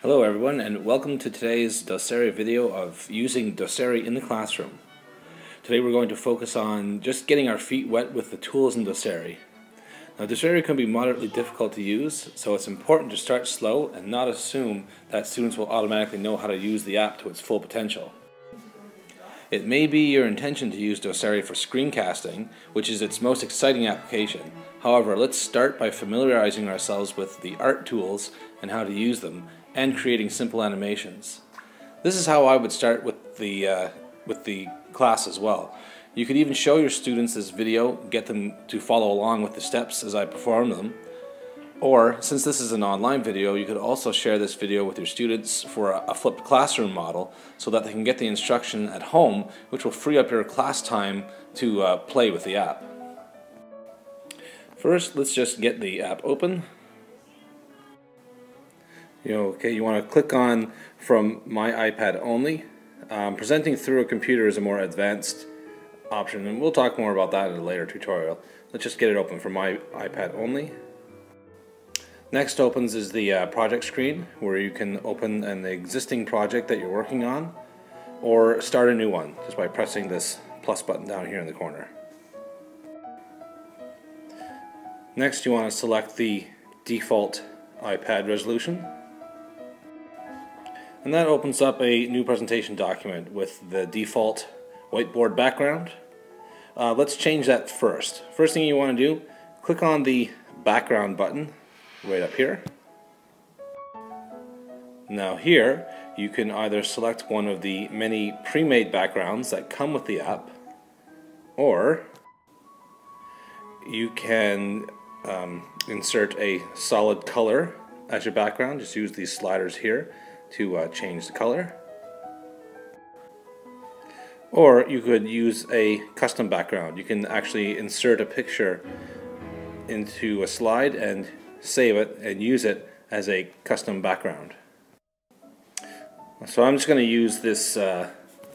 Hello everyone, and welcome to today's Doceri video of using Doceri in the classroom. Today we're going to focus on just getting our feet wet with the tools in Doceri. Now Doceri can be moderately difficult to use, so it's important to start slow and not assume that students will automatically know how to use the app to its full potential. It may be your intention to use Doceri for screencasting, which is its most exciting application. However, let's start by familiarizing ourselves with the art tools and how to use them, and creating simple animations. This is how I would start with the class as well. You could even show your students this video, get them to follow along with the steps as I perform them. Or, since this is an online video, you could also share this video with your students for a flipped classroom model so that they can get the instruction at home, which will free up your class time to play with the app. First, let's just get the app open. You want to click on from My iPad Only. Presenting through a computer is a more advanced option, and we'll talk more about that in a later tutorial. Let's just get it open from My iPad Only. Next opens is the project screen, where you can open an existing project that you're working on, or start a new one just by pressing this plus button down here in the corner. Next, you want to select the default iPad resolution. And that opens up a new presentation document with the default whiteboard background. Let's change that first. First thing you want to do, click on the background button right up here. Now here, you can either select one of the many pre-made backgrounds that come with the app, or you can insert a solid color as your background. Just use these sliders here to change the color. Or you could use a custom background. You can actually insert a picture into a slide and save it and use it as a custom background. So I'm just going to use this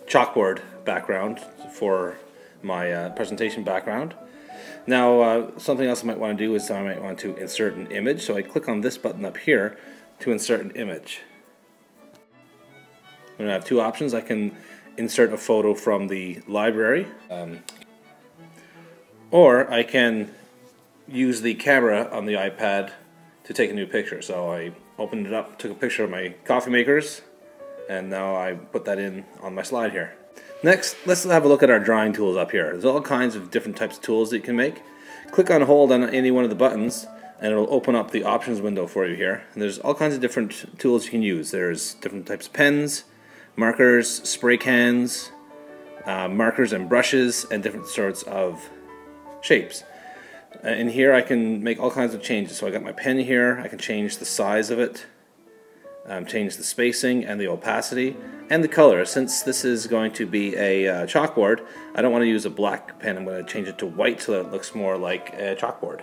chalkboard background for my presentation background. Now something else I might want to do is I might want to insert an image, so I click on this button up here to insert an image. I'm going to have two options. I can insert a photo from the library, or I can use the camera on the iPad to take a new picture. So I opened it up, took a picture of my coffee makers, and now I put that in on my slide here. Next, let's have a look at our drawing tools up here. There's all kinds of different types of tools that you can make. Click on hold on any one of the buttons and it'll open up the options window for you here. And there's all kinds of different tools you can use. There's different types of pens, markers, spray cans, markers and brushes, and different sorts of shapes. In here I can make all kinds of changes. So I got my pen here, I can change the size of it, change the spacing and the opacity, and the color. Since this is going to be a chalkboard, I don't want to use a black pen. I'm going to change it to white so that it looks more like a chalkboard.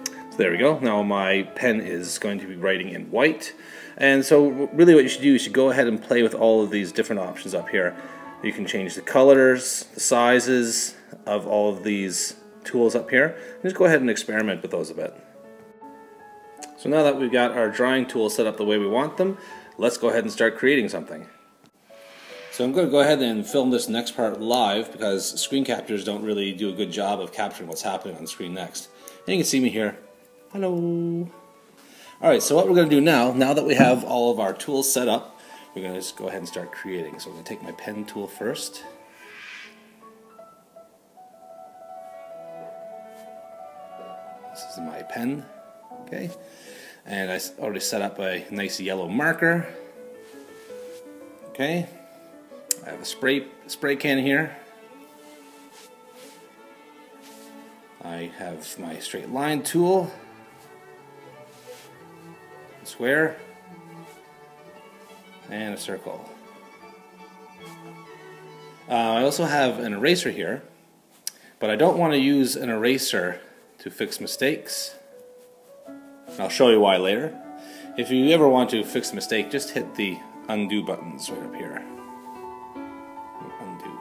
So there we go. Now my pen is going to be writing in white. And so really what you should do is you go ahead and play with all of these different options up here. You can change the colors, the sizes of all of these tools up here. Just go ahead and experiment with those a bit. So now that we've got our drawing tools set up the way we want them, let's go ahead and start creating something. So I'm going to go ahead and film this next part live because screen captures don't really do a good job of capturing what's happening on screen next. And you can see me here. Hello! Alright, so what we're going to do now that we have all of our tools set up, we're going to just go ahead and start creating. So I'm going to take my pen tool first. This is my pen. Okay. And I already set up a nice yellow marker. Okay. I have a spray can here. I have my straight line tool. A square. And a circle. I also have an eraser here, but I don't want to use an eraser to fix mistakes. I'll show you why later. If you ever want to fix a mistake, just hit the undo buttons right up here. Undo.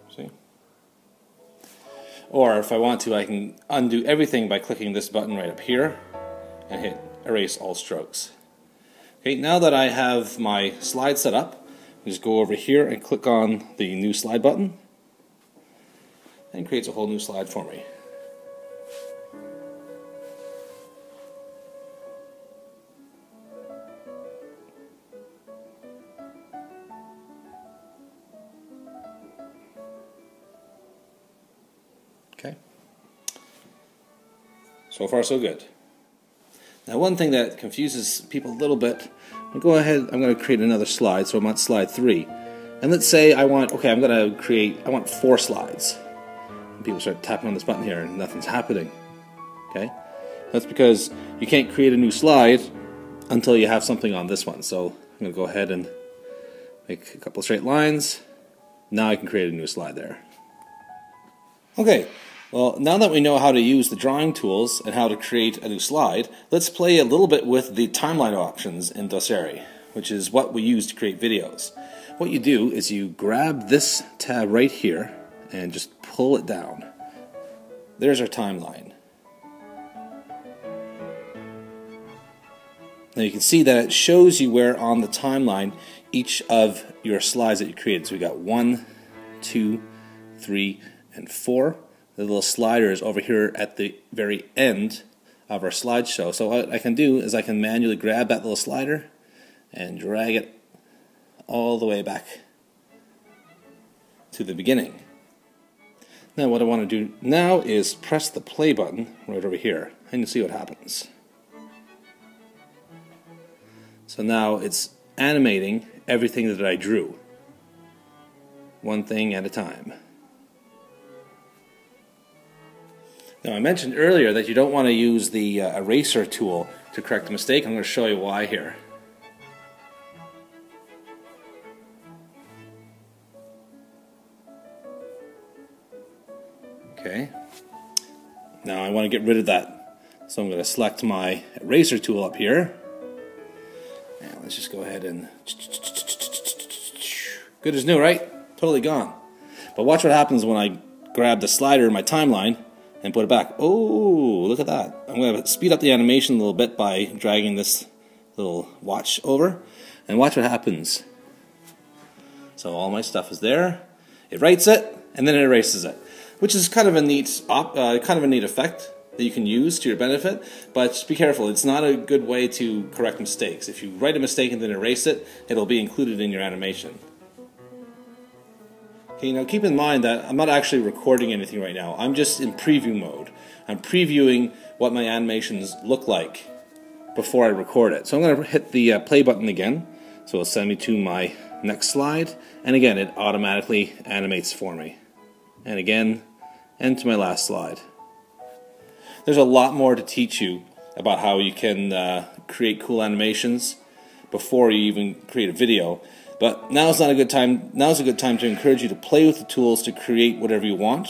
See? Or if I want to, I can undo everything by clicking this button right up here. and hit erase all strokes. Okay, now that I have my slide set up, just go over here and click on the new slide button, and it creates a whole new slide for me. Okay. So far so good. Now one thing that confuses people a little bit, I'm going to create another slide, so I'm on slide 3. And let's say I want 4 slides. And people start tapping on this button here and nothing's happening. Okay? That's because you can't create a new slide until you have something on this one. So I'm going to go ahead and make a couple of straight lines. Now I can create a new slide there. Okay. Well, now that we know how to use the drawing tools and how to create a new slide, let's play a little bit with the timeline options in Doceri, which is what we use to create videos. What you do is you grab this tab right here and just pull it down. There's our timeline. Now you can see that it shows you where on the timeline each of your slides that you created. So we got 1, 2, 3, and 4. The little slider is over here at the very end of our slideshow. So what I can do is I can manually grab that little slider and drag it all the way back to the beginning. Now what I want to do now is press the play button right over here and you'll see what happens. So now it's animating everything that I drew, one thing at a time. Now I mentioned earlier that you don't want to use the eraser tool to correct a mistake. I'm going to show you why here. Okay. Now I want to get rid of that. So I'm going to select my eraser tool up here. And let's just go ahead and... Good as new, right? Totally gone. But watch what happens when I grab the slider in my timeline and put it back. Oh, look at that. I'm going to speed up the animation a little bit by dragging this little watch over. And watch what happens. So all my stuff is there. It writes it, and then it erases it. Which is kind of a neat effect that you can use to your benefit. But just be careful. It's not a good way to correct mistakes. If you write a mistake and then erase it, it'll be included in your animation. Okay, now keep in mind that I'm not actually recording anything right now. I'm just in preview mode. I'm previewing what my animations look like before I record it. So I'm going to hit the play button again. So it'll send me to my next slide. And again, it automatically animates for me. And again, and to my last slide. There's a lot more to teach you about how you can create cool animations before you even create a video. But now's not a good time. Now's a good time to encourage you to play with the tools to create whatever you want.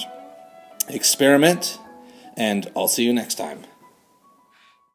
Experiment, and I'll see you next time.